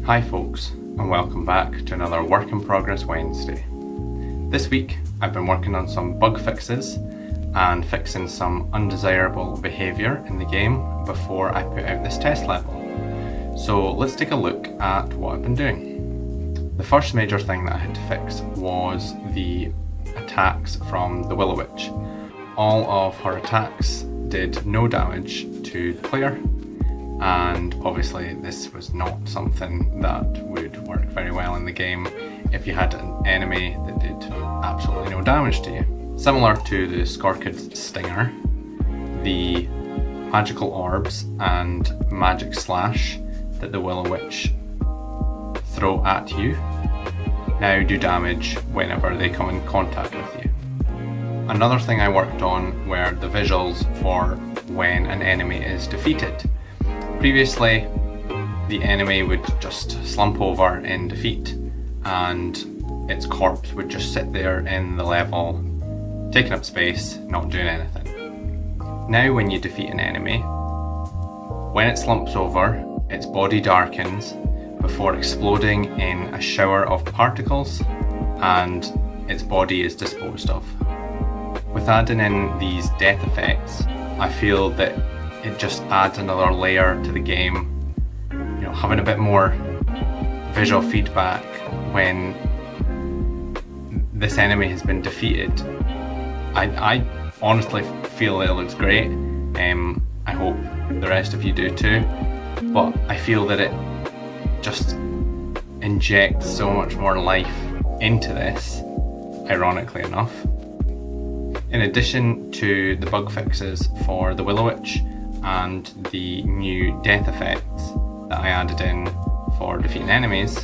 Hi folks, and welcome back to another Work in Progress Wednesday. This week I've been working on some bug fixes and fixing some undesirable behaviour in the game before I put out this test level. So let's take a look at what I've been doing. The first major thing that I had to fix was the attacks from the Willowitch. All of her attacks did no damage to the player, and obviously this was not something that would work very well in the game if you had an enemy that did absolutely no damage to you. Similar to the Scorchid stinger, the magical orbs and magic slash that the Willowitch throw at you now do damage whenever they come in contact with you. Another thing I worked on were the visuals for when an enemy is defeated. Previously, the enemy would just slump over in defeat and its corpse would just sit there in the level, taking up space, not doing anything. Now when you defeat an enemy, when it slumps over, its body darkens before exploding in a shower of particles and its body is disposed of. With adding in these death effects, I feel that it just adds another layer to the game. You know, having a bit more visual feedback when this enemy has been defeated. I honestly feel it looks great. I hope the rest of you do too. But I feel that it just injects so much more life into this, ironically enough. In addition to the bug fixes for the Willowitch and the new death effects that I added in for defeating enemies,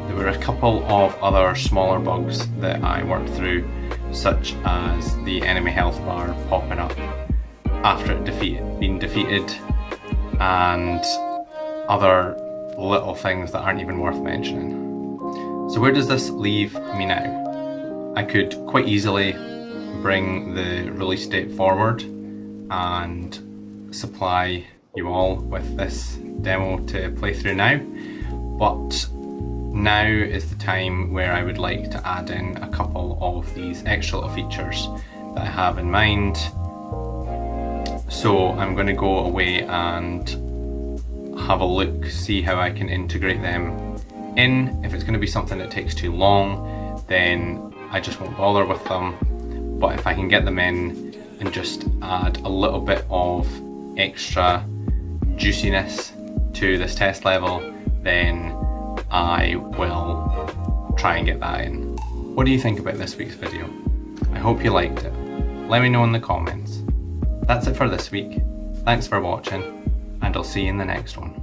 there were a couple of other smaller bugs that I worked through, such as the enemy health bar popping up after it being defeated, and other little things that aren't even worth mentioning. So where does this leave me now? I could quite easily bring the release date forward and supply you all with this demo to play through now, but now is the time where I would like to add in a couple of these extra little features that I have in mind. So I'm going to go away and have a look, see how I can integrate them in. If it's going to be something that takes too long, then I just won't bother with them. But if I can get them in and just add a little bit of extra juiciness to this test level, then I will try and get that in. What do you think about this week's video? I hope you liked it. Let me know in the comments. That's it for this week. Thanks for watching, and I'll see you in the next one.